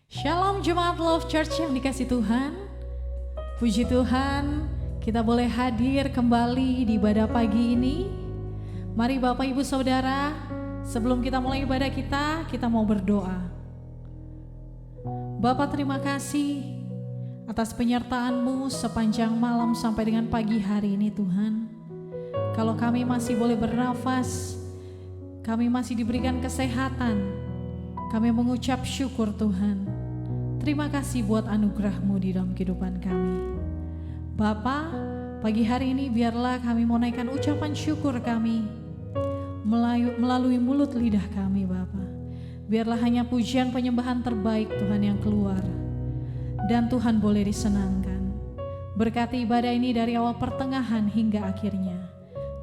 Shalom Jemaat Love Church yang dikasih Tuhan. Puji Tuhan, kita boleh hadir kembali di ibadah pagi ini. Mari Bapak Ibu Saudara, sebelum kita mulai ibadah kita mau berdoa. Bapa, terima kasih atas penyertaan-Mu sepanjang malam sampai dengan pagi hari ini Tuhan. Kalau kami masih boleh bernafas, kami masih diberikan kesehatan, kami mengucap syukur Tuhan. Terima kasih buat anugerah-Mu di dalam kehidupan kami. Bapa, pagi hari ini biarlah kami mau naikkan ucapan syukur kami melalui mulut lidah kami Bapa. Biarlah hanya pujian penyembahan terbaik Tuhan yang keluar. Dan Tuhan boleh disenangkan. Berkati ibadah ini dari awal pertengahan hingga akhirnya.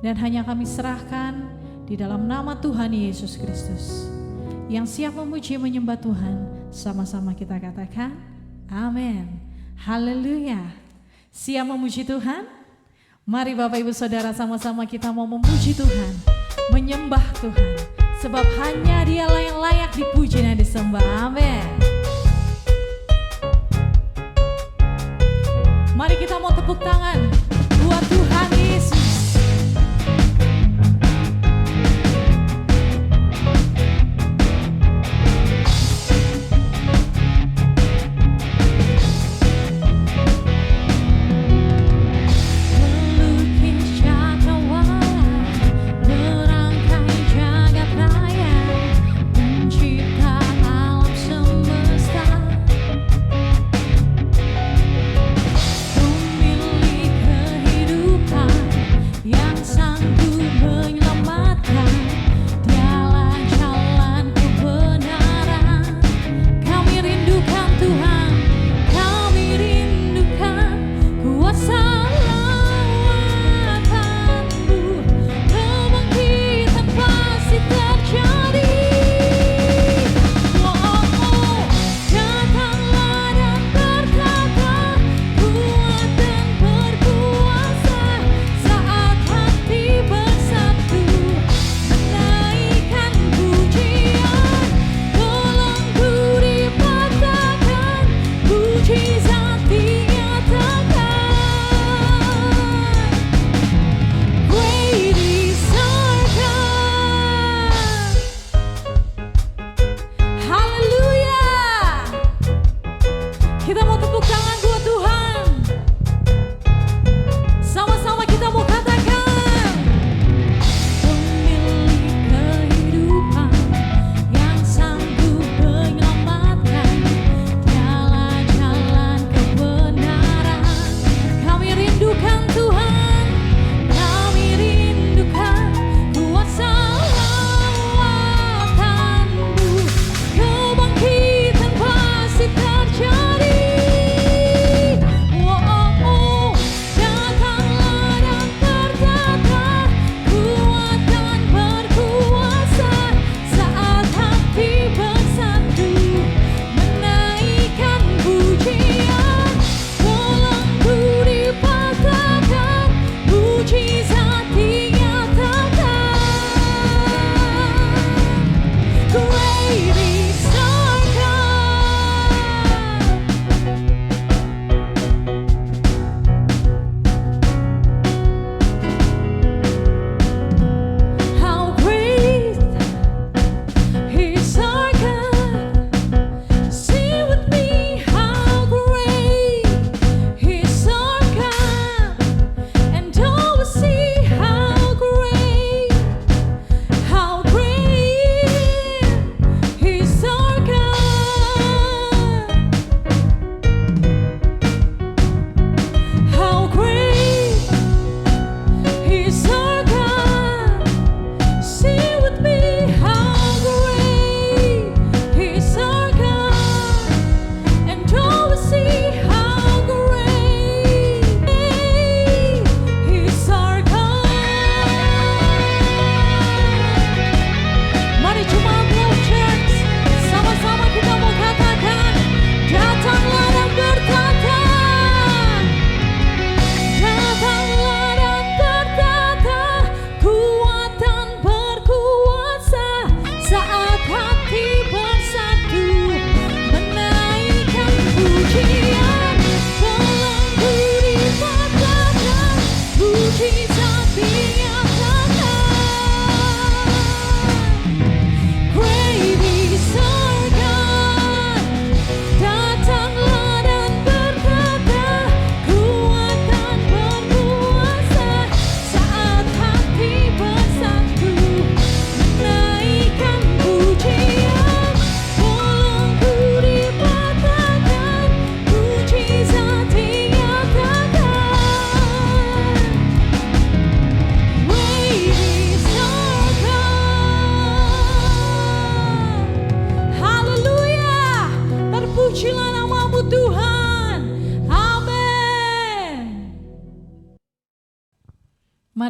Dan hanya kami serahkan di dalam nama Tuhan Yesus Kristus. Yang siap memuji menyembah Tuhan, sama-sama kita katakan amin. Haleluya. Siap memuji Tuhan? Mari Bapak Ibu Saudara sama-sama kita mau memuji Tuhan, menyembah Tuhan, sebab hanya Dialah yang layak dipuji dan disembah. Amin. Mari kita mau tepuk tangan buat Tuhan Yesus. Memiliki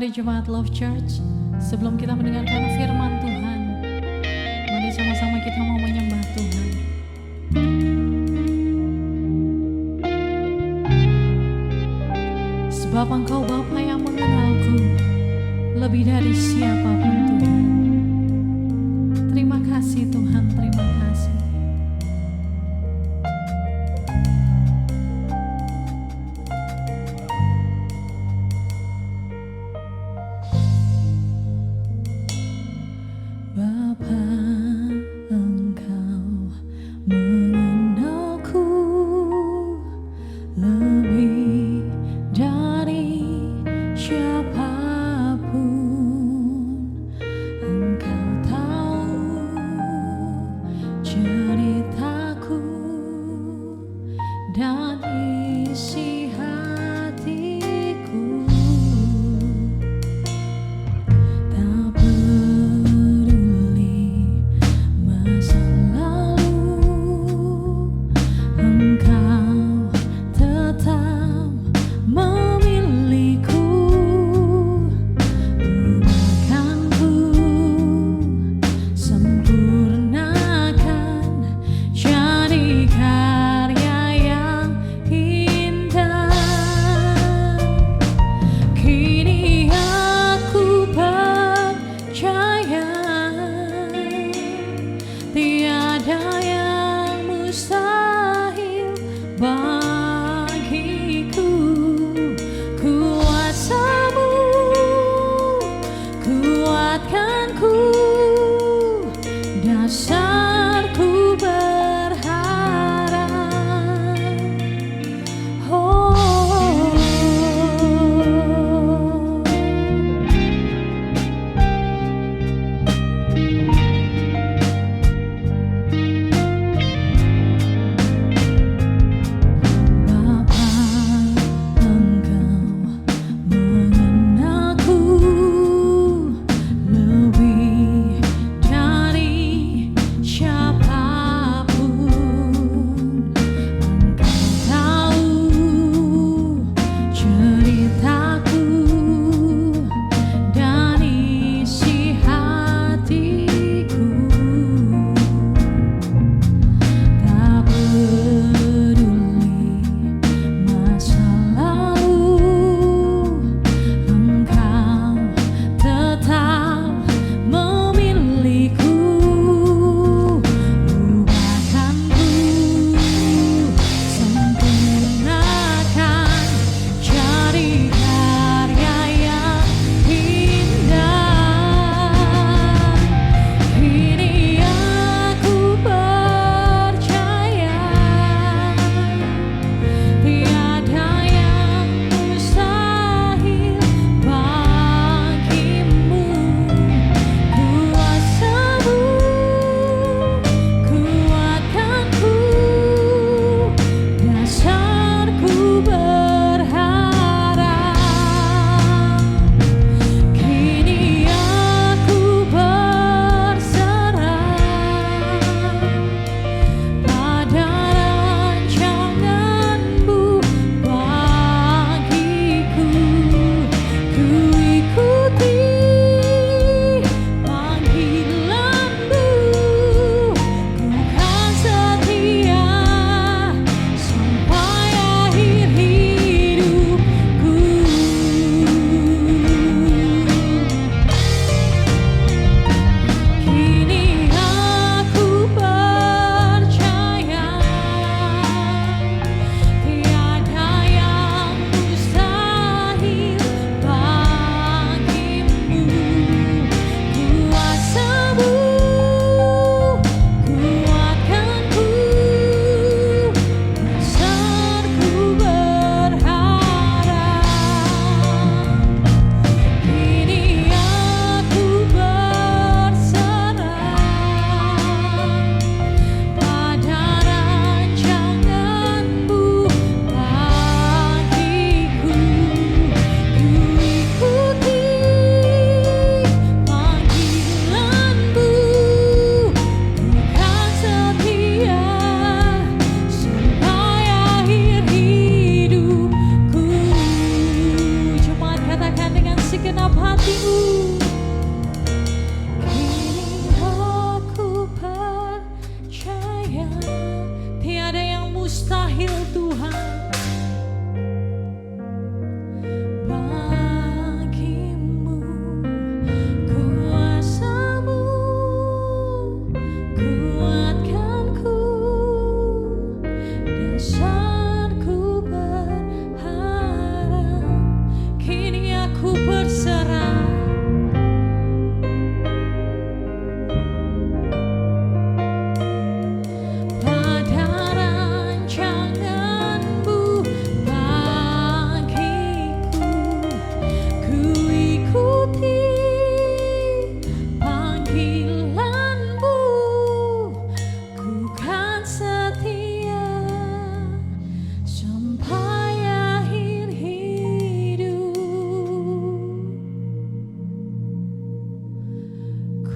Mari Jemaat Love Church, sebelum kita mendengarkan firman Tuhan, mari sama-sama kita mau menyembah Tuhan. Sebab Engkau Bapa yang mengenalku lebih dari siapapun Tuhan. Terima kasih Tuhan, terima kasih. Dan isi hatiku, tak peduli masa lalu, Engkau tetap memilihku. Ubahkanku, sempurnakan, jadikan tiada yang mustahil bagiku. Kuasa-Mu kuatkanku, dasarku berharap. Oh, lebih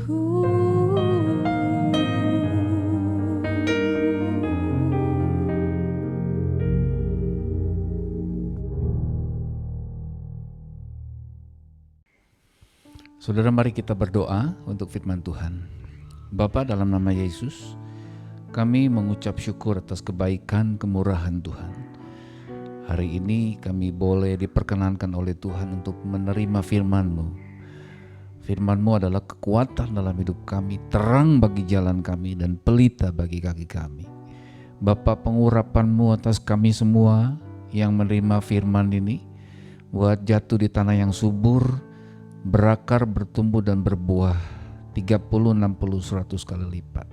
Saudara, mari kita berdoa untuk firman Tuhan. Bapa, dalam nama Yesus, kami mengucap syukur atas kebaikan, kemurahan Tuhan. Hari ini kami boleh diperkenankan oleh Tuhan untuk menerima firman-Mu. Firman-Mu adalah kekuatan dalam hidup kami, terang bagi jalan kami, dan pelita bagi kaki kami. Bapa, pengurapan-Mu atas kami semua yang menerima firman ini, buat jatuh di tanah yang subur, berakar, bertumbuh dan berbuah 30, 60, 100 kali lipat.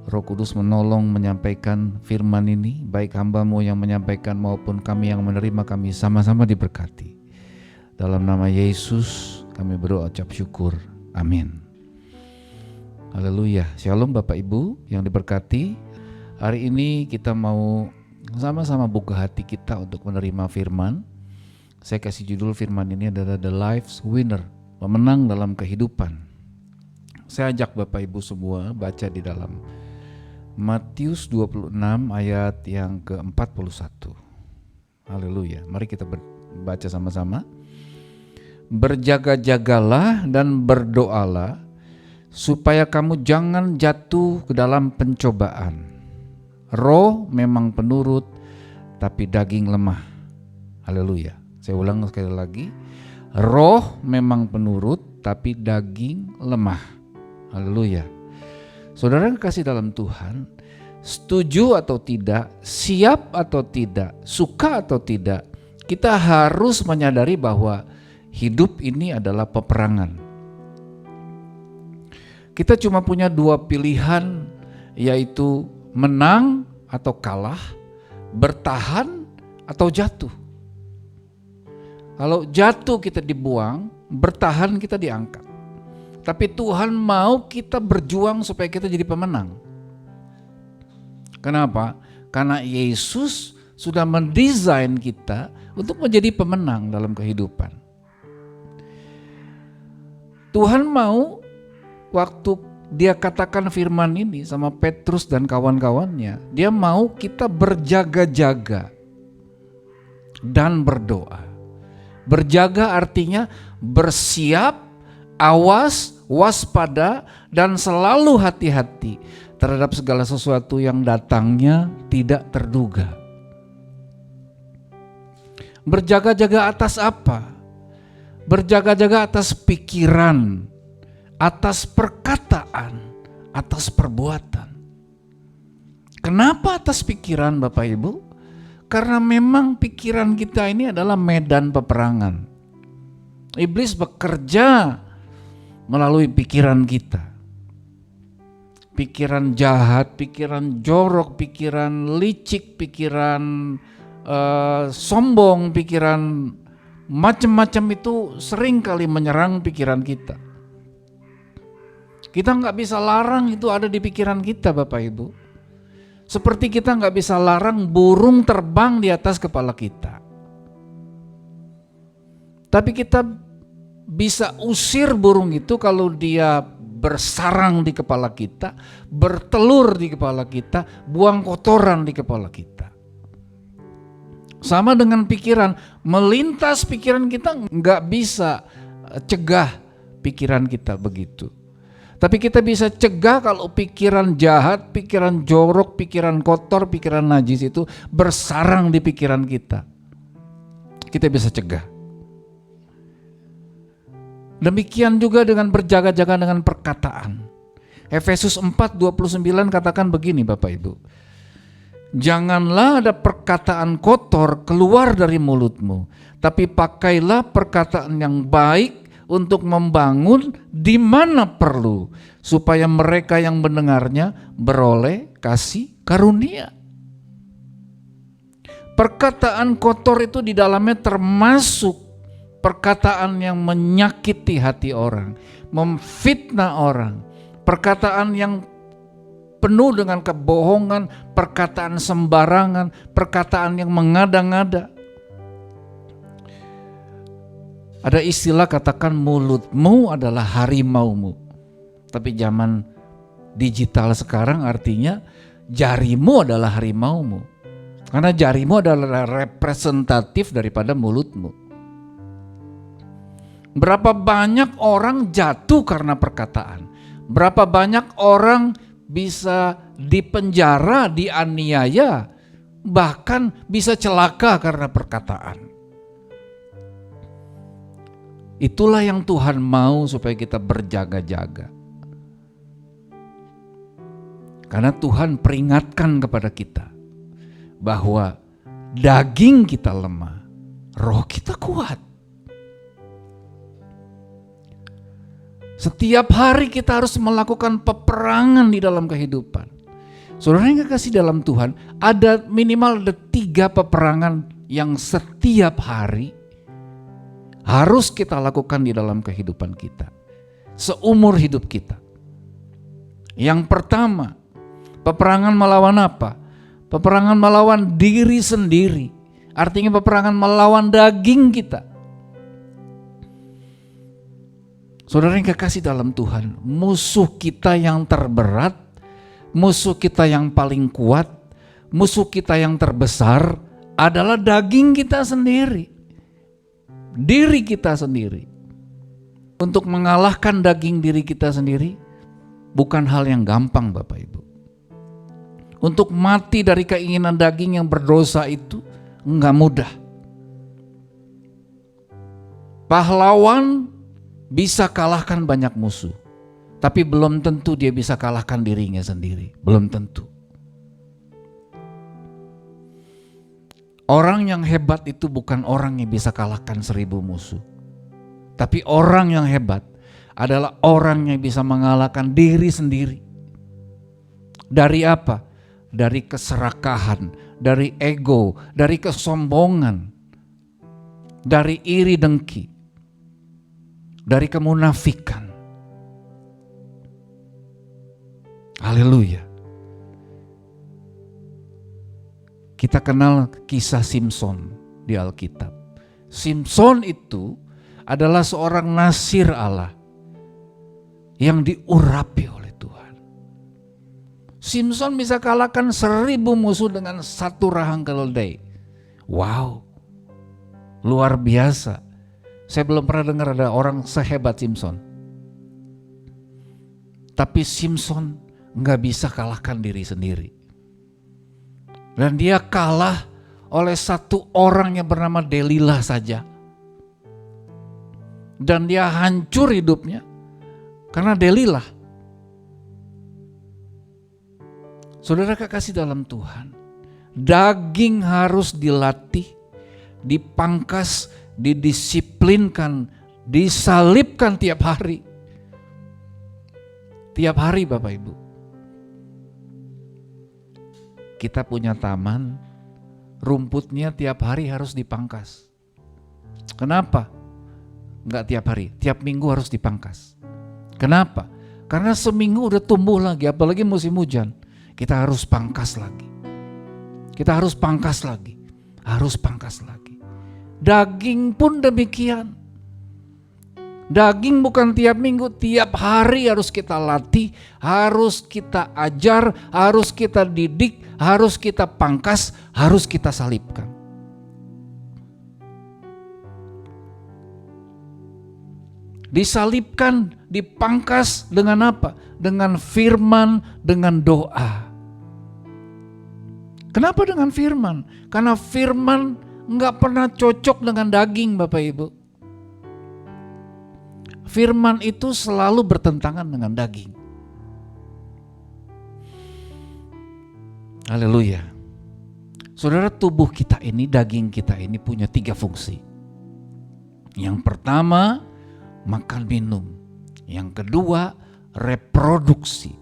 Roh Kudus menolong menyampaikan firman ini, baik hamba-Mu yang menyampaikan maupun kami yang menerima, kami sama-sama diberkati. Dalam nama Yesus kami berdoa ucap syukur. Amin. Haleluya. Shalom Bapak Ibu yang diberkati. Hari ini kita mau sama-sama buka hati kita untuk menerima firman. Saya kasih judul firman ini adalah The Life's Winner, pemenang dalam kehidupan. Saya ajak Bapak Ibu semua baca di dalam Matius 26 ayat yang ke-41. Haleluya. Mari kita baca sama-sama. Berjaga-jagalah dan berdoalah supaya kamu jangan jatuh ke dalam pencobaan. Roh memang penurut, tapi daging lemah. Haleluya. Saya ulang sekali lagi, roh memang penurut, tapi daging lemah. Haleluya. Saudara kasih dalam Tuhan, setuju atau tidak, siap atau tidak, suka atau tidak, kita harus menyadari bahwa hidup ini adalah peperangan. Kita cuma punya dua pilihan, yaitu menang atau kalah, bertahan atau jatuh. Kalau jatuh kita dibuang, bertahan kita diangkat. Tapi Tuhan mau kita berjuang supaya kita jadi pemenang. Kenapa? Karena Yesus sudah mendesain kita untuk menjadi pemenang dalam kehidupan. Tuhan mau waktu dia katakan firman ini sama Petrus dan kawan-kawannya, dia mau kita berjaga-jaga dan berdoa. Berjaga artinya bersiap, awas, waspada, dan selalu hati-hati terhadap segala sesuatu yang datangnya tidak terduga. Berjaga-jaga atas apa? Berjaga-jaga atas pikiran, atas perkataan, atas perbuatan. Kenapa atas pikiran, Bapak Ibu? Karena memang pikiran kita ini adalah medan peperangan. Iblis bekerja melalui pikiran kita. Pikiran jahat, pikiran jorok, pikiran licik, pikiran sombong, pikiran macam-macam itu sering kali menyerang pikiran kita. Kita nggak bisa larang itu ada di pikiran kita, Bapak Ibu. Seperti kita nggak bisa larang burung terbang di atas kepala kita. Tapi kita bisa usir burung itu kalau dia bersarang di kepala kita, bertelur di kepala kita, buang kotoran di kepala kita. Sama dengan pikiran, melintas pikiran kita nggak bisa cegah pikiran kita begitu. Tapi kita bisa cegah kalau pikiran jahat, pikiran jorok, pikiran kotor, pikiran najis itu bersarang di pikiran kita. Kita bisa cegah. Demikian juga dengan berjaga-jaga dengan perkataan. Efesus 4:29 katakan begini Bapak Ibu. Janganlah ada perkataan kotor keluar dari mulutmu, tapi pakailah perkataan yang baik untuk membangun di mana perlu, supaya mereka yang mendengarnya beroleh kasih karunia. Perkataan kotor itu di dalamnya termasuk perkataan yang menyakiti hati orang, memfitnah orang, perkataan yang penuh dengan kebohongan, perkataan sembarangan, perkataan yang mengada-ngada. Ada istilah katakan mulutmu adalah harimaumu. Tapi zaman digital sekarang artinya jarimu adalah harimaumu. Karena jarimu adalah representatif daripada mulutmu. Berapa banyak orang jatuh karena perkataan. Berapa banyak orang bisa dipenjara, dianiaya, bahkan bisa celaka karena perkataan. Itulah yang Tuhan mau supaya kita berjaga-jaga. Karena Tuhan peringatkan kepada kita bahwa daging kita lemah, roh kita kuat. Setiap hari kita harus melakukan peperangan di dalam kehidupan. Saudara yang kekasih dalam Tuhan, ada minimal 3 peperangan yang setiap hari harus kita lakukan di dalam kehidupan kita, seumur hidup kita. Yang pertama, peperangan melawan apa? Peperangan melawan diri sendiri. Artinya peperangan melawan daging kita. Saudara yang kekasih dalam Tuhan, musuh kita yang terberat, musuh kita yang paling kuat, musuh kita yang terbesar adalah daging kita sendiri. Diri kita sendiri. Untuk mengalahkan daging diri kita sendiri bukan hal yang gampang, Bapak Ibu. Untuk mati dari keinginan daging yang berdosa itu enggak mudah. Pahlawan bisa kalahkan banyak musuh, tapi belum tentu dia bisa kalahkan dirinya sendiri. Belum tentu. Orang yang hebat itu bukan orang yang bisa kalahkan 1000 musuh. Tapi orang yang hebat adalah orang yang bisa mengalahkan diri sendiri. Dari apa? Dari keserakahan, dari ego, dari kesombongan, dari iri dengki, dari kemunafikan. Haleluya. Kita kenal kisah Simson di Alkitab. Simson itu adalah seorang nasir Allah yang diurapi oleh Tuhan. Simson bisa kalahkan 1000 musuh dengan 1 rahang keledai. Wow, luar biasa. Saya belum pernah dengar ada orang sehebat Simson. Tapi Simson nggak bisa kalahkan diri sendiri. Dan dia kalah oleh 1 orang yang bernama Delilah saja. Dan dia hancur hidupnya karena Delilah. Saudara kekasih dalam Tuhan, daging harus dilatih, dipangkas, didisiplinkan, disalibkan tiap hari. Tiap hari Bapak Ibu. Kita punya taman, rumputnya tiap hari harus dipangkas. Kenapa? Enggak tiap hari, tiap minggu harus dipangkas. Kenapa? Karena seminggu udah tumbuh lagi, apalagi musim hujan. Kita harus pangkas lagi. Kita harus pangkas lagi. Harus pangkas lagi. Daging pun demikian. Daging bukan tiap minggu, tiap hari harus kita latih, harus kita ajar, harus kita didik, harus kita pangkas, harus kita salibkan. Disalibkan, dipangkas dengan apa? Dengan firman, dengan doa. Kenapa dengan firman? Karena firman nggak pernah cocok dengan daging Bapak Ibu. Firman itu selalu bertentangan dengan daging. Haleluya. Saudara, tubuh kita ini, daging kita ini punya 3 fungsi. Yang pertama, makan minum. Yang kedua, reproduksi.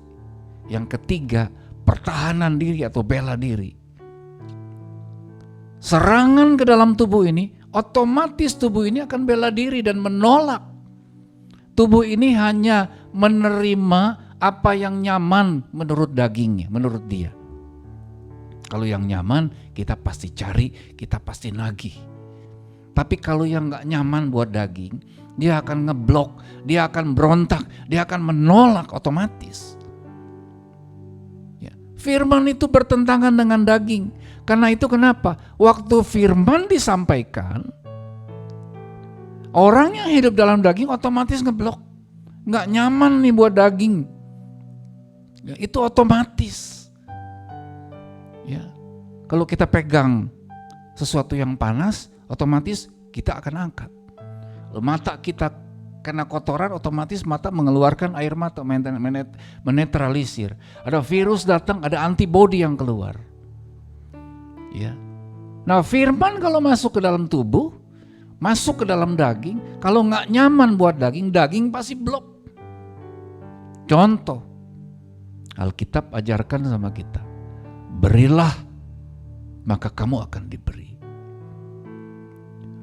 Yang ketiga, pertahanan diri atau bela diri. Serangan ke dalam tubuh ini, otomatis tubuh ini akan bela diri dan menolak. Tubuh ini hanya menerima apa yang nyaman menurut dagingnya, menurut dia. Kalau yang nyaman, kita pasti cari, kita pasti nagih. Tapi kalau yang gak nyaman buat daging, dia akan ngeblok, dia akan berontak, dia akan menolak otomatis. Ya. Firman itu bertentangan dengan daging. Karena itu kenapa? Waktu firman disampaikan, orang yang hidup dalam daging otomatis ngeblok. Nggak nyaman nih buat daging. Ya, itu otomatis. Ya. Kalau kita pegang sesuatu yang panas, otomatis kita akan angkat. Mata kita kena kotoran, otomatis mata mengeluarkan air mata, menetralisir. Ada virus datang, ada antibodi yang keluar. Ya. Nah, firman kalau masuk ke dalam tubuh, masuk ke dalam daging, kalau nggak nyaman buat daging, daging pasti blok. Contoh, Alkitab ajarkan sama kita, berilah maka kamu akan diberi.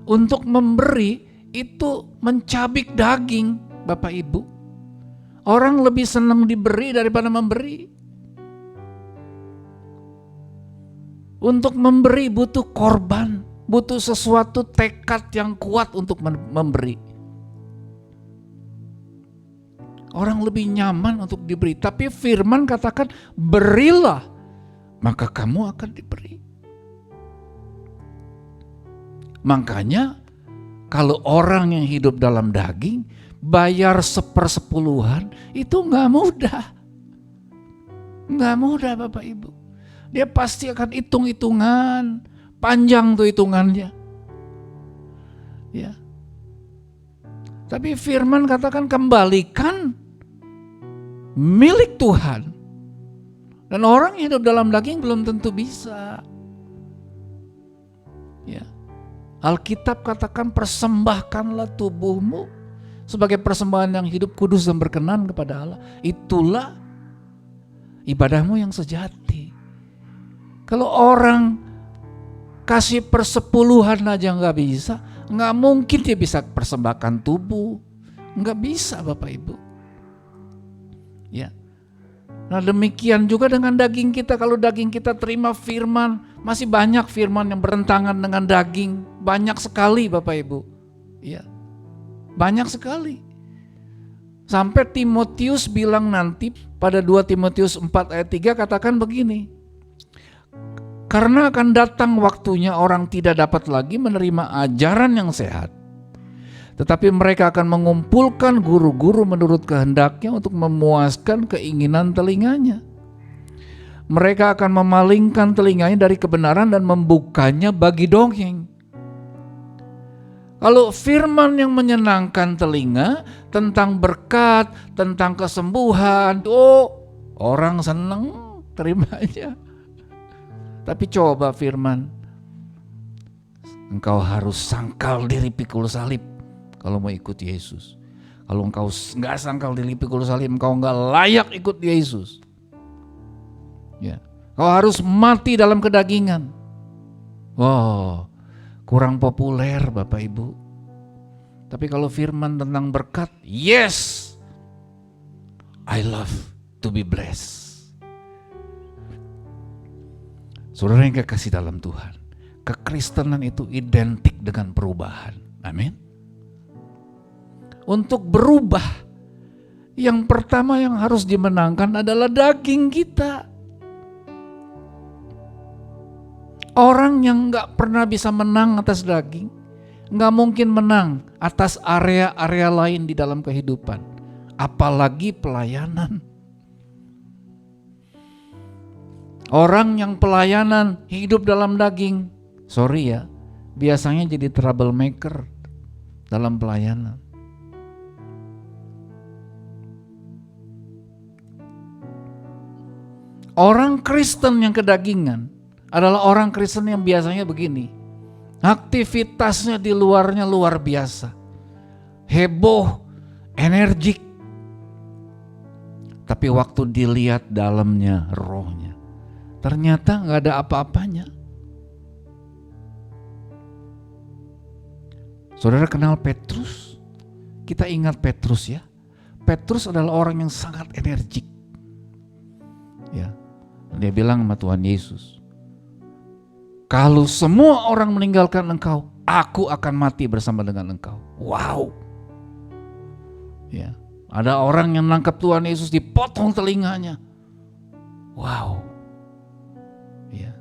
Untuk memberi itu mencabik daging, Bapak Ibu. Orang lebih senang diberi daripada memberi. Untuk memberi butuh korban, butuh sesuatu tekad yang kuat untuk memberi. Orang lebih nyaman untuk diberi, tapi firman katakan berilah, maka kamu akan diberi. Makanya kalau orang yang hidup dalam daging bayar 1/10 itu nggak mudah. Nggak mudah Bapak Ibu. Dia pasti akan hitung-hitungan, panjang tuh hitungannya. Ya. Tapi firman katakan kembalikan milik Tuhan. Dan orang yang hidup dalam daging belum tentu bisa. Ya. Alkitab katakan persembahkanlah tubuhmu sebagai persembahan yang hidup, kudus dan berkenan kepada Allah. Itulah ibadahmu yang sejati. Kalau orang kasih 1/10 aja nggak bisa, nggak mungkin dia bisa persembahkan tubuh. Nggak bisa Bapak Ibu. Ya. Nah demikian juga dengan daging kita. Kalau daging kita terima firman, masih banyak firman yang bertentangan dengan daging. Banyak sekali Bapak Ibu. Ya, banyak sekali. Sampai Timotius bilang nanti pada 2 Timotius 4 ayat 3 katakan begini. Karena akan datang waktunya orang tidak dapat lagi menerima ajaran yang sehat. Tetapi mereka akan mengumpulkan guru-guru menurut kehendaknya untuk memuaskan keinginan telinganya. Mereka akan memalingkan telinganya dari kebenaran dan membukanya bagi dongeng. Kalau firman yang menyenangkan telinga tentang berkat, tentang kesembuhan, orang senang terima aja. Tapi coba firman, engkau harus sangkal diri pikul salib kalau mau ikut Yesus. Kalau engkau nggak sangkal diri pikul salib, engkau nggak layak ikut Yesus. Ya, kau harus mati dalam kedagingan. Wow, kurang populer Bapak Ibu. Tapi kalau firman tentang berkat, yes, I love to be blessed. Saudara yang kekasih dalam Tuhan, kekristenan itu identik dengan perubahan. Amin. Untuk berubah, yang pertama yang harus dimenangkan adalah daging kita. Orang yang gak pernah bisa menang atas daging, gak mungkin menang atas area-area lain di dalam kehidupan. Apalagi pelayanan. Orang yang pelayanan hidup dalam daging, sorry ya, biasanya jadi troublemaker dalam pelayanan. Orang Kristen yang kedagingan adalah orang Kristen yang biasanya begini, aktivitasnya di luarnya luar biasa, heboh, energik, tapi waktu dilihat dalamnya, rohnya, ternyata gak ada apa-apanya. Saudara kenal Petrus? Kita ingat Petrus ya. Petrus adalah orang yang sangat energik. Ya, dia bilang sama Tuhan Yesus, kalau semua orang meninggalkan engkau, aku akan mati bersama dengan engkau. Wow. Ya, ada orang yang nangkap Tuhan Yesus dipotong telinganya. Wow. Ya.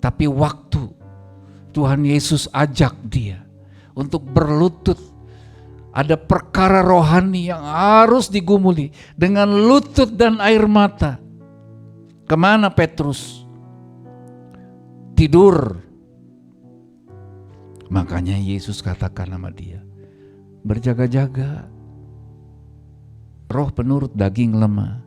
Tapi waktu Tuhan Yesus ajak dia untuk berlutut, ada perkara rohani yang harus digumuli dengan lutut dan air mata. Kemana Petrus? Tidur. Makanya Yesus katakan sama dia, berjaga-jaga. Roh penurut, daging lemah.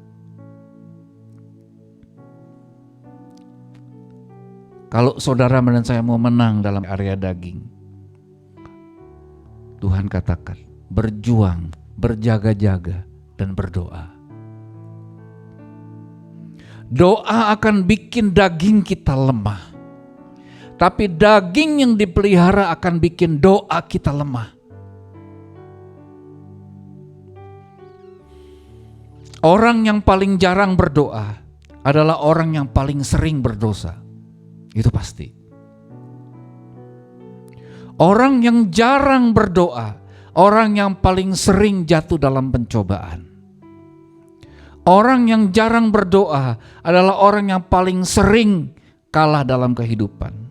Kalau saudara dan saya mau menang dalam area daging, Tuhan katakan, berjuang, berjaga-jaga, dan berdoa. Doa akan bikin daging kita lemah. Tapi daging yang dipelihara akan bikin doa kita lemah. Orang yang paling jarang berdoa adalah orang yang paling sering berdosa. Itu pasti. Orang yang jarang berdoa, orang yang paling sering jatuh dalam pencobaan. Orang yang jarang berdoa adalah orang yang paling sering kalah dalam kehidupan.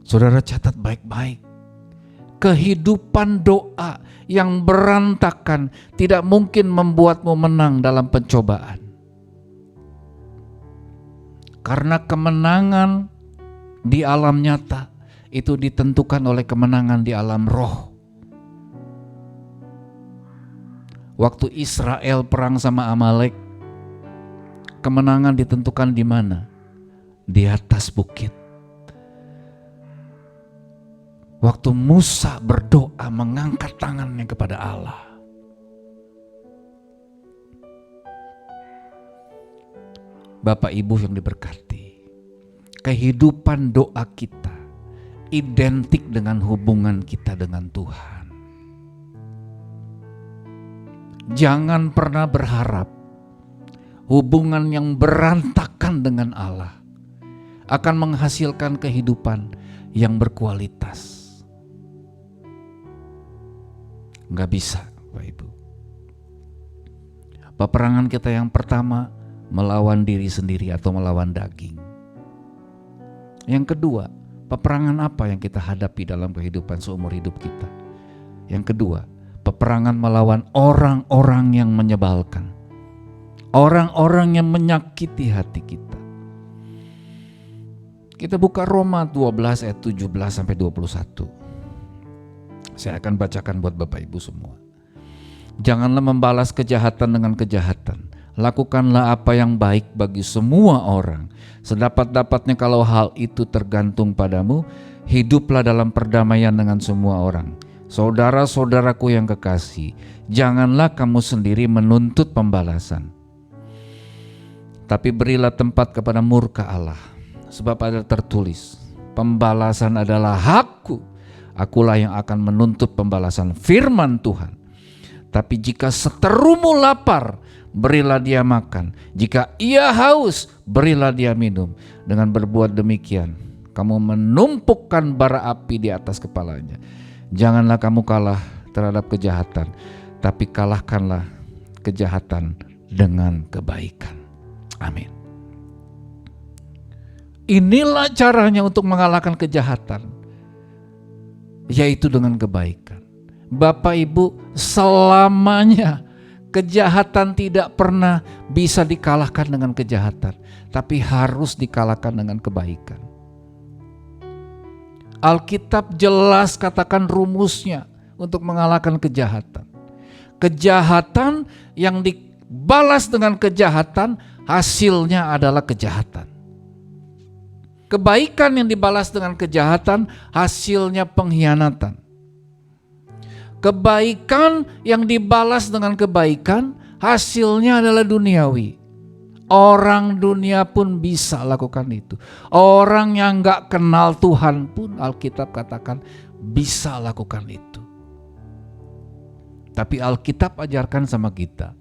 Saudara catat baik-baik. Kehidupan doa yang berantakan tidak mungkin membuatmu menang dalam pencobaan. Karena kemenangan di alam nyata itu ditentukan oleh kemenangan di alam roh. Waktu Israel perang sama Amalek, kemenangan ditentukan di mana? Di atas bukit. Waktu Musa berdoa mengangkat tangannya kepada Allah. Bapak Ibu yang diberkati, kehidupan doa kita identik dengan hubungan kita dengan Tuhan. Jangan pernah berharap hubungan yang berantakan dengan Allah akan menghasilkan kehidupan yang berkualitas. Nggak bisa, Bapak Ibu. Peperangan kita yang pertama melawan diri sendiri atau melawan daging. Yang kedua, peperangan apa yang kita hadapi dalam kehidupan seumur hidup kita? Yang kedua, peperangan melawan orang-orang yang menyebalkan. Orang-orang yang menyakiti hati kita. Kita buka Roma 12 ayat 17 sampai 21. Saya akan bacakan buat Bapak Ibu semua. Janganlah membalas kejahatan dengan kejahatan. Lakukanlah apa yang baik bagi semua orang. Sedapat-dapatnya kalau hal itu tergantung padamu, hiduplah dalam perdamaian dengan semua orang. Saudara-saudaraku yang kekasih, janganlah kamu sendiri menuntut pembalasan. Tapi berilah tempat kepada murka Allah. Sebab ada tertulis, pembalasan adalah hakku. Akulah yang akan menuntut pembalasan, firman Tuhan. Tapi jika seterumu lapar, berilah dia makan. Jika ia haus, berilah dia minum. Dengan berbuat demikian, kamu menumpukkan bara api di atas kepalanya. Janganlah kamu kalah terhadap kejahatan, tapi kalahkanlah kejahatan dengan kebaikan. Amin. Inilah caranya untuk mengalahkan kejahatan, yaitu dengan kebaikan. Bapak Ibu, selamanya kejahatan tidak pernah bisa dikalahkan dengan kejahatan, tapi harus dikalahkan dengan kebaikan. Alkitab jelas katakan rumusnya untuk mengalahkan kejahatan. Kejahatan yang dibalas dengan kejahatan, hasilnya adalah kejahatan. Kebaikan yang dibalas dengan kejahatan, hasilnya pengkhianatan. Kebaikan yang dibalas dengan kebaikan, hasilnya adalah duniawi. Orang dunia pun bisa lakukan itu. Orang yang gak kenal Tuhan pun Alkitab katakan bisa lakukan itu. Tapi Alkitab ajarkan sama kita,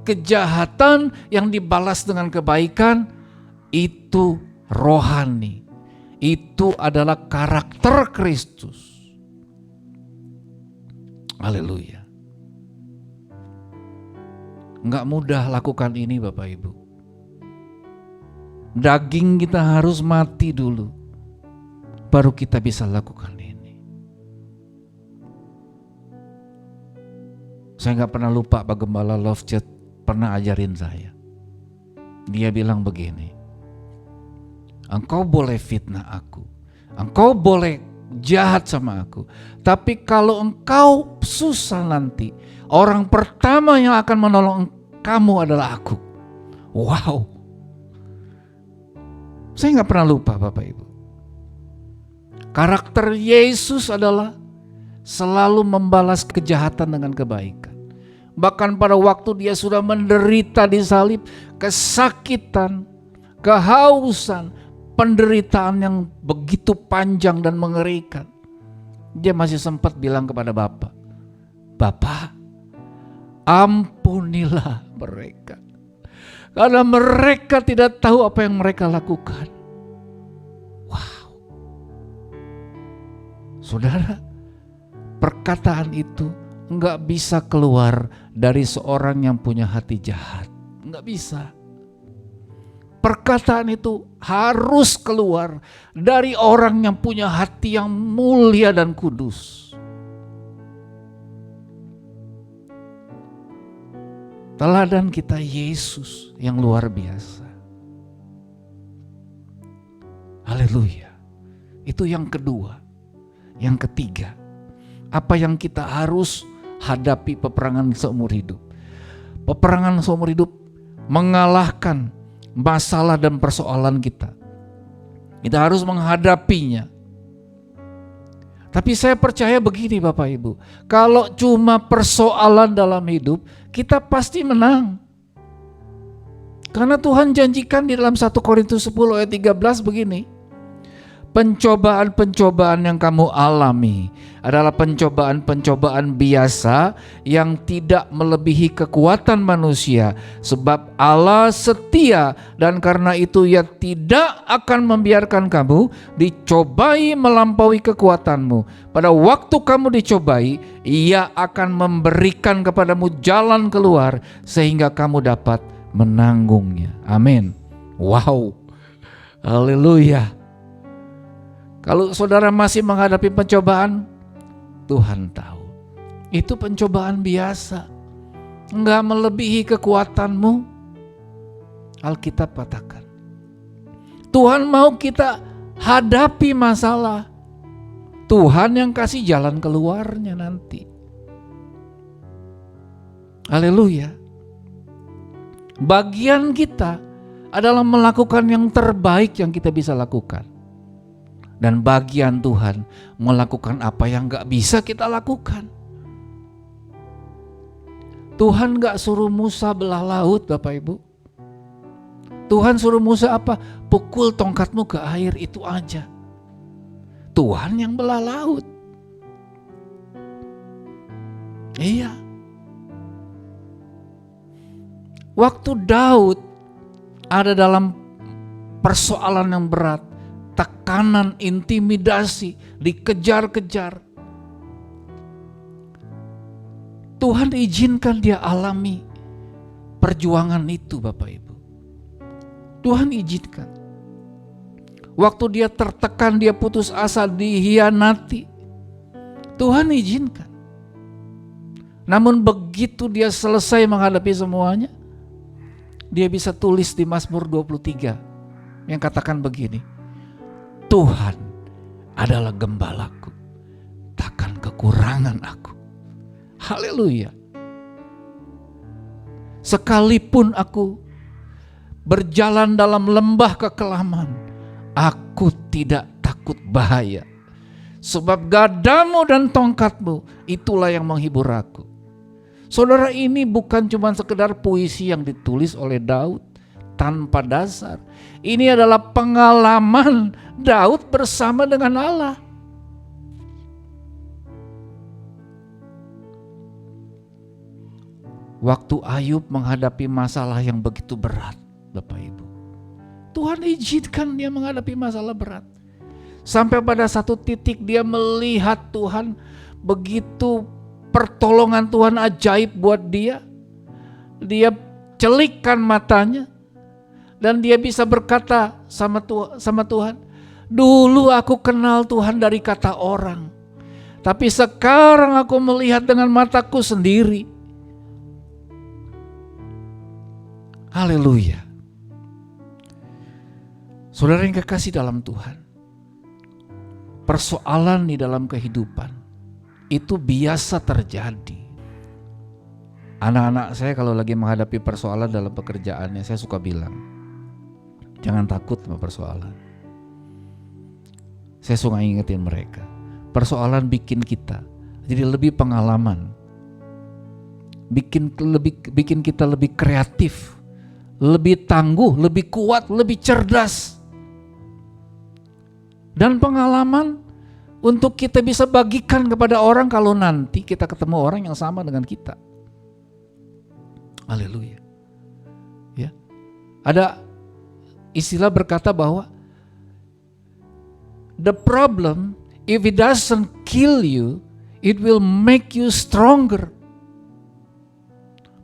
kejahatan yang dibalas dengan kebaikan itu rohani. Itu adalah karakter Kristus. Haleluya. Nggak mudah lakukan ini Bapak Ibu. Daging kita harus mati dulu, baru kita bisa lakukan ini. Saya nggak pernah lupa Pak Gembala Love Church pernah ajarin saya. Dia bilang begini, engkau boleh fitnah aku, engkau boleh jahat sama aku, tapi kalau engkau susah nanti, orang pertama yang akan menolong kamu adalah aku. Wow. Saya nggak pernah lupa Bapak Ibu. Karakter Yesus adalah selalu membalas kejahatan dengan kebaikan. Bahkan pada waktu dia sudah menderita di salib, kesakitan, kehausan, penderitaan yang begitu panjang dan mengerikan, dia masih sempat bilang kepada Bapa, Bapa, ampunilah mereka, karena mereka tidak tahu apa yang mereka lakukan. Wow. Saudara, perkataan itu enggak bisa keluar dari seorang yang punya hati jahat. Enggak bisa. Perkataan itu harus keluar dari orang yang punya hati yang mulia dan kudus. Teladan kita Yesus yang luar biasa. Haleluya. Itu yang kedua. Yang ketiga, apa yang kita harus hadapi peperangan seumur hidup. Peperangan seumur hidup mengalahkan masalah dan persoalan kita. Kita harus menghadapinya. Tapi saya percaya begini Bapak Ibu, kalau cuma persoalan dalam hidup, kita pasti menang. Karena Tuhan janjikan di dalam 1 Korintus 10 ayat 13 begini, pencobaan-pencobaan yang kamu alami adalah pencobaan-pencobaan biasa yang tidak melebihi kekuatan manusia, sebab Allah setia dan karena itu Ia tidak akan membiarkan kamu dicobai melampaui kekuatanmu. Pada waktu kamu dicobai, Ia akan memberikan kepadamu jalan keluar sehingga kamu dapat menanggungnya. Amin. Wow. Haleluya. Kalau saudara masih menghadapi pencobaan, Tuhan tahu. Itu pencobaan biasa. Enggak melebihi kekuatanmu. Alkitab katakan. Tuhan mau kita hadapi masalah. Tuhan yang kasih jalan keluarnya nanti. Haleluya. Bagian kita adalah melakukan yang terbaik yang kita bisa lakukan. Dan bagian Tuhan melakukan apa yang gak bisa kita lakukan. Tuhan gak suruh Musa belah laut Bapak Ibu. Tuhan suruh Musa apa? Pukul tongkatmu ke air, itu aja. Tuhan yang belah laut. Iya. Waktu Daud ada dalam persoalan yang berat, tekanan, intimidasi, dikejar-kejar, Tuhan izinkan dia alami perjuangan itu Bapak Ibu. Tuhan izinkan. Waktu dia tertekan, dia putus asa, dihianati, Tuhan izinkan. Namun begitu dia selesai menghadapi semuanya, dia bisa tulis di Mazmur 23 yang katakan begini, Tuhan adalah gembalaku, takkan kekurangan aku. Haleluya. Sekalipun aku berjalan dalam lembah kekelaman, aku tidak takut bahaya. Sebab gadamu dan tongkatmu, itulah yang menghibur aku. Saudara, ini bukan cuma sekedar puisi yang ditulis oleh Daud tanpa dasar. Ini adalah pengalaman Daud bersama dengan Allah. Waktu Ayub menghadapi masalah yang begitu berat, Bapak Ibu, Tuhan izinkan dia menghadapi masalah berat. Sampai pada satu titik dia melihat Tuhan, begitu pertolongan Tuhan ajaib buat dia. dia celikkan matanya, dan dia bisa berkata sama Tuhan, dulu aku kenal Tuhan dari kata orang, tapi sekarang aku melihat dengan mataku sendiri. Haleluya. Saudara yang kekasih dalam Tuhan, persoalan di dalam kehidupan itu biasa terjadi. Anak-anak saya kalau lagi menghadapi persoalan dalam pekerjaannya, saya suka bilang, jangan takut sama persoalan. Saya suka ingetin mereka, persoalan bikin kita jadi lebih pengalaman, bikin kita lebih kreatif, lebih tangguh, lebih kuat, lebih cerdas. Dan pengalaman untuk kita bisa bagikan kepada orang kalau nanti kita ketemu orang yang sama dengan kita. Haleluya. Ya. Ada istilah berkata bahwa the problem, if it doesn't kill you, it will make you stronger.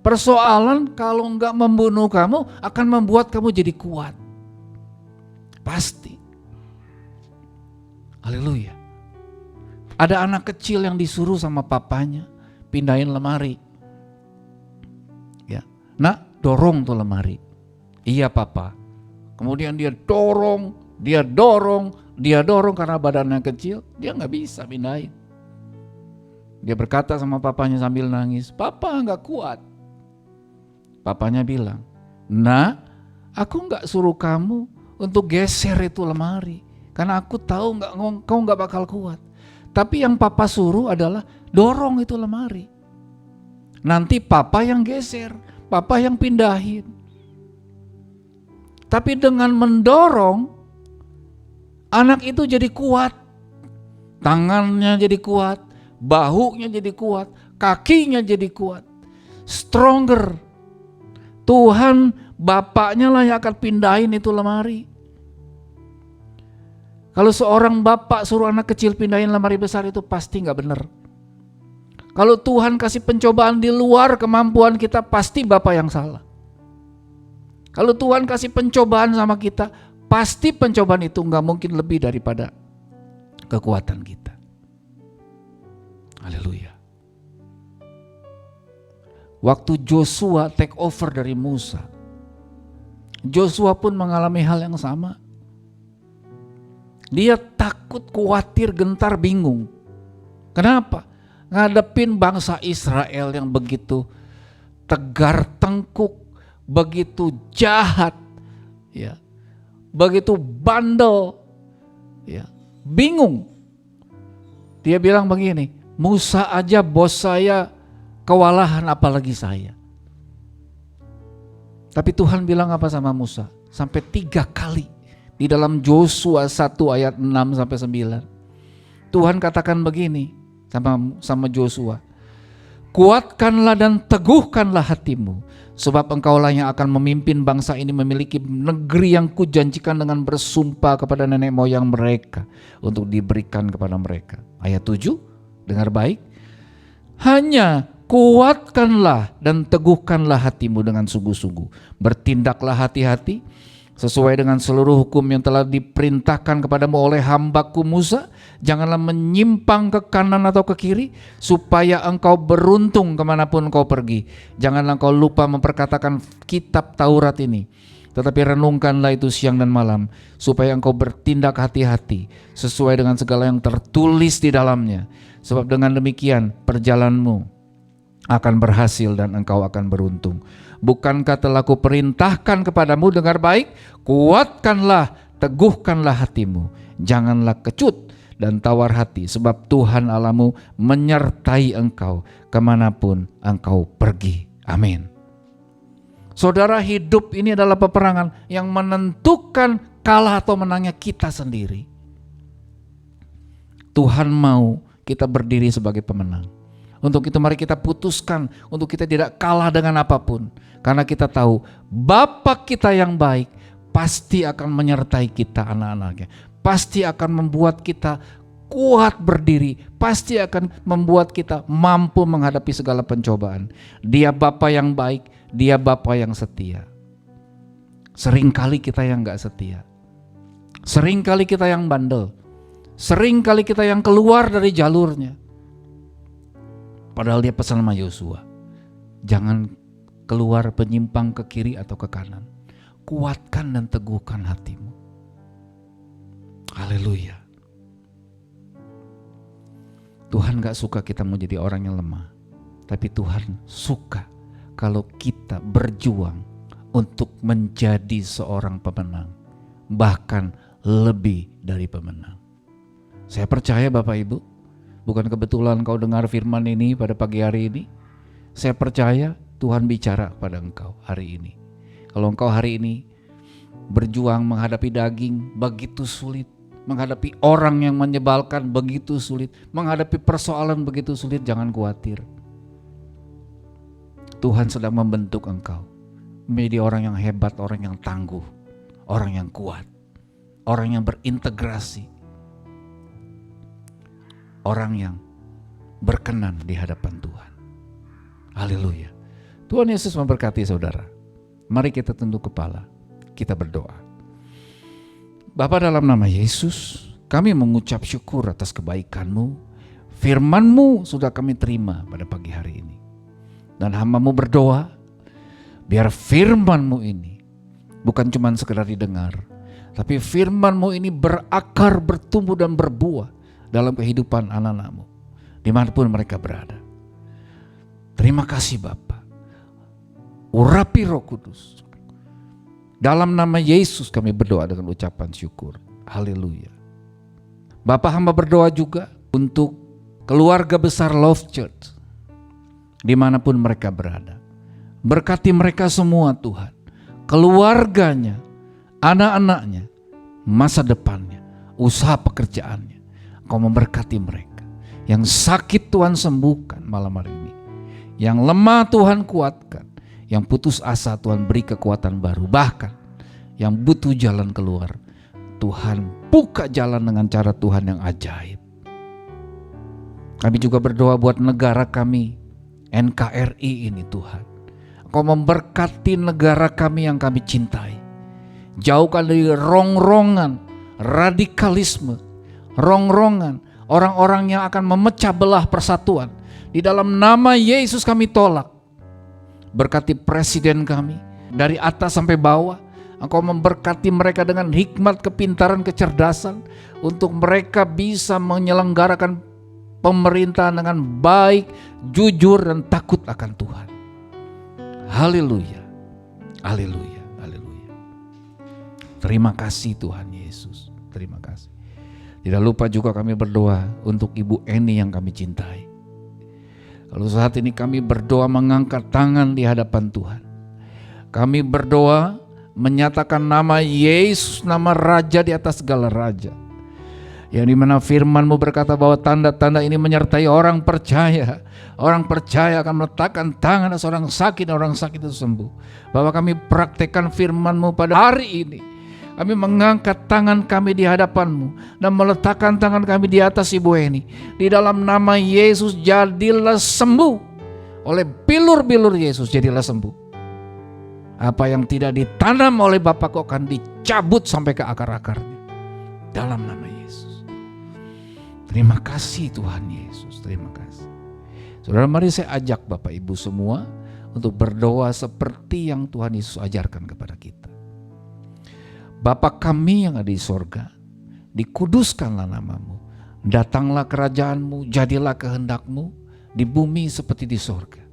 Persoalan kalau enggak membunuh kamu akan membuat kamu jadi kuat. Pasti. Haleluya. Ada anak kecil yang disuruh sama papanya pindahin lemari. Ya, nak, dorong tuh lemari. Iya papa. Kemudian dia dorong karena badannya kecil, dia nggak bisa pindahin. Dia berkata sama papanya sambil nangis, papa nggak kuat. Papanya bilang, nah, aku nggak suruh kamu untuk geser itu lemari, karena aku tahu kau nggak bakal kuat. Tapi yang papa suruh adalah dorong itu lemari. Nanti papa yang geser, papa yang pindahin. Tapi dengan mendorong, anak itu jadi kuat. Tangannya jadi kuat, bahunya jadi kuat, kakinya jadi kuat. Stronger. Tuhan bapaknya lah yang akan pindahin itu lemari. Kalau seorang bapak suruh anak kecil pindahin lemari besar itu pasti gak benar. Kalau Tuhan kasih pencobaan di luar kemampuan kita, pasti bapak yang salah. Kalau Tuhan kasih pencobaan sama kita, pasti pencobaan itu gak mungkin lebih daripada kekuatan kita. Haleluya. Waktu Joshua take over dari Musa, Joshua pun mengalami hal yang sama. Dia takut, khawatir, gentar, bingung. Kenapa? Ngadepin bangsa Israel yang begitu tegar tengkuk, begitu jahat, ya, begitu bandel, ya, bingung. Dia bilang begini, Musa aja bos saya kewalahan, apalagi saya. Tapi Tuhan bilang apa sama Musa? Sampai 3 kali. Di dalam Joshua 1 ayat 6 sampai 9. Tuhan katakan begini sama Joshua. Kuatkanlah dan teguhkanlah hatimu, sebab engkaulah yang akan memimpin bangsa ini memiliki negeri yang kujanjikan dengan bersumpah kepada nenek moyang mereka untuk diberikan kepada mereka. Ayat 7, dengar baik. Hanya kuatkanlah dan teguhkanlah hatimu dengan sungguh-sungguh. Bertindaklah hati-hati sesuai dengan seluruh hukum yang telah diperintahkan kepadamu oleh hambaku Musa. Janganlah menyimpang ke kanan atau ke kiri, supaya engkau beruntung kemanapun engkau pergi. Janganlah engkau lupa memperkatakan kitab Taurat ini, tetapi renungkanlah itu siang dan malam, supaya engkau bertindak hati-hati sesuai dengan segala yang tertulis di dalamnya. Sebab dengan demikian perjalananmu akan berhasil dan engkau akan beruntung. Bukankah telah kuperintahkan kepadamu, dengar baik, kuatkanlah, teguhkanlah hatimu, janganlah kecut dan tawar hati, sebab Tuhan Allahmu menyertai engkau kemanapun engkau pergi. Amin. Saudara, hidup ini adalah peperangan yang menentukan kalah atau menangnya kita sendiri. Tuhan mau kita berdiri sebagai pemenang. Untuk itu mari kita putuskan untuk kita tidak kalah dengan apapun. Karena kita tahu Bapa kita yang baik pasti akan menyertai kita, anak-anaknya. Pasti akan membuat kita kuat berdiri, pasti akan membuat kita mampu menghadapi segala pencobaan. Dia Bapa yang baik, Dia Bapa yang setia. Seringkali kita yang gak setia, seringkali kita yang bandel, seringkali kita yang keluar dari jalurnya. Padahal dia pesan sama Yosua, jangan keluar penyimpang ke kiri atau ke kanan. Kuatkan dan teguhkan hatimu. Haleluya. Tuhan gak suka kita mau jadi orang yang lemah. Tapi Tuhan suka kalau kita berjuang untuk menjadi seorang pemenang. Bahkan lebih dari pemenang. Saya percaya Bapak Ibu, bukan kebetulan kau dengar firman ini pada pagi hari ini. Saya percaya Tuhan bicara pada engkau hari ini. Kalau engkau hari ini berjuang menghadapi daging begitu sulit, menghadapi orang yang menyebalkan begitu sulit, menghadapi persoalan begitu sulit, jangan khawatir. Tuhan sedang membentuk engkau menjadi orang yang hebat, orang yang tangguh, orang yang kuat, orang yang berintegrasi, orang yang berkenan di hadapan Tuhan. Haleluya. Tuhan Yesus memberkati saudara. Mari kita tunduk kepala, kita berdoa. Bapa, dalam nama Yesus, kami mengucap syukur atas kebaikan-Mu. Firman-Mu sudah kami terima pada pagi hari ini. Dan hamba-Mu berdoa, biar firman-Mu ini bukan cuma sekedar didengar, tapi firman-Mu ini berakar, bertumbuh dan berbuah dalam kehidupan anak-anak-Mu, dimanapun mereka berada. Terima kasih Bapa. Urapi Roh Kudus. Dalam nama Yesus kami berdoa dengan ucapan syukur. Haleluya. Bapa, hamba berdoa juga untuk keluarga besar Love Church, dimanapun mereka berada. Berkati mereka semua Tuhan. Keluarganya, anak-anaknya, masa depannya, usaha pekerjaannya. Kau memberkati mereka. Yang sakit Tuhan sembuhkan malam hari ini. Yang lemah Tuhan kuatkan. Yang putus asa Tuhan beri kekuatan baru. Bahkan yang butuh jalan keluar, Tuhan buka jalan dengan cara Tuhan yang ajaib. Kami juga berdoa buat negara kami, NKRI ini Tuhan. Kau memberkati negara kami yang kami cintai. Jauhkan dari rongrongan, radikalisme, rongrongan, orang-orang yang akan memecah belah persatuan. Di dalam nama Yesus kami tolak. Berkati presiden kami dari atas sampai bawah. Engkau memberkati mereka dengan hikmat, kepintaran, kecerdasan untuk mereka bisa menyelenggarakan pemerintahan dengan baik, jujur dan takut akan Tuhan. Haleluya. Haleluya. Haleluya. Terima kasih Tuhan Yesus. Terima kasih. Tidak lupa juga kami berdoa untuk Ibu Eni yang kami cintai. Kalau saat ini kami berdoa mengangkat tangan di hadapan Tuhan. Kami berdoa menyatakan nama Yesus, nama Raja di atas segala raja. Yang dimana firman-Mu berkata bahwa tanda-tanda ini menyertai orang percaya. Orang percaya akan meletakkan tangan atas orang sakit dan orang sakit itu sembuh. Bahwa kami praktekkan firman-Mu pada hari ini. Kami mengangkat tangan kami di hadapan-Mu dan meletakkan tangan kami di atas Ibu Eni. Di dalam nama Yesus jadilah sembuh. Oleh bilur-bilur Yesus jadilah sembuh. Apa yang tidak ditanam oleh Bapakku akan dicabut sampai ke akar-akarnya. Dalam nama Yesus. Terima kasih Tuhan Yesus. Terima kasih. Saudara, mari saya ajak Bapak Ibu semua untuk berdoa seperti yang Tuhan Yesus ajarkan kepada kita. Bapa kami yang ada di sorga, dikuduskanlah nama-Mu, datanglah kerajaan-Mu, jadilah kehendak-Mu di bumi seperti di sorga.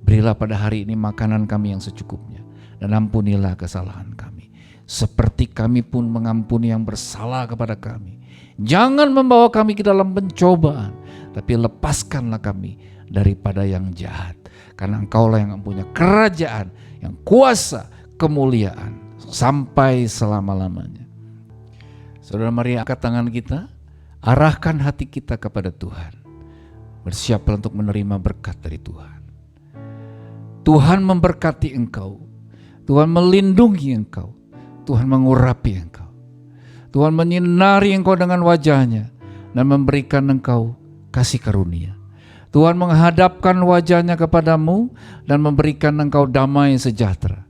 Berilah pada hari ini makanan kami yang secukupnya, dan ampunilah kesalahan kami, seperti kami pun mengampuni yang bersalah kepada kami. Jangan membawa kami ke dalam pencobaan, tapi lepaskanlah kami daripada yang jahat. Karena Engkaulah yang mempunyai kerajaan, yang kuasa, kemuliaan sampai selama-lamanya. Saudara, mari angkat tangan kita, arahkan hati kita kepada Tuhan. Bersiaplah untuk menerima berkat dari Tuhan. Tuhan memberkati engkau, Tuhan melindungi engkau, Tuhan mengurapi engkau, Tuhan menyinari engkau dengan wajah-Nya dan memberikan Engkau kasih karunia. Tuhan menghadapkan wajahnya kepadamu dan memberikan Engkau damai sejahtera.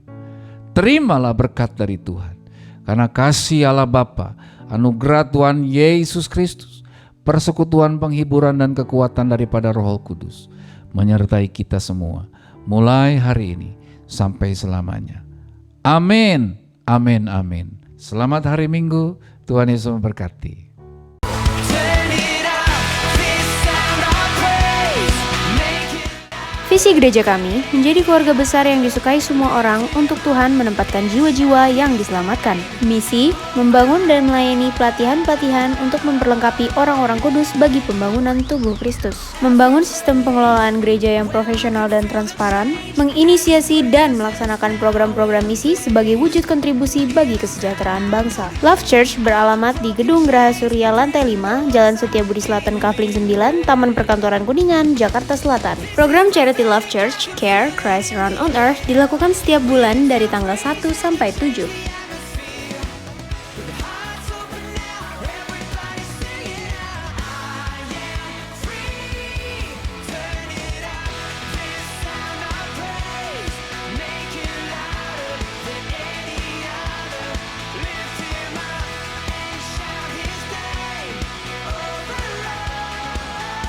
Terimalah berkat dari Tuhan, karena kasih Allah Bapa, anugerah Tuhan Yesus Kristus, persekutuan penghiburan dan kekuatan daripada Roh Kudus menyertai kita semua, mulai hari ini sampai selamanya. Amin, amin, amin. Selamat hari Minggu, Tuhan Yesus memberkati. Visi gereja kami menjadi keluarga besar yang disukai semua orang untuk Tuhan menempatkan jiwa-jiwa yang diselamatkan. Misi, membangun dan melayani pelatihan-pelatihan untuk memperlengkapi orang-orang kudus bagi pembangunan tubuh Kristus. Membangun sistem pengelolaan gereja yang profesional dan transparan, menginisiasi dan melaksanakan program-program misi sebagai wujud kontribusi bagi kesejahteraan bangsa. Love Church beralamat di Gedung Geraha Surya Lantai 5, Jalan Setiabudi Selatan Kafling 9, Taman Perkantoran Kuningan, Jakarta Selatan. Program Charity Love Church Care Christ Run on Earth dilakukan setiap bulan dari tanggal 1 sampai 7.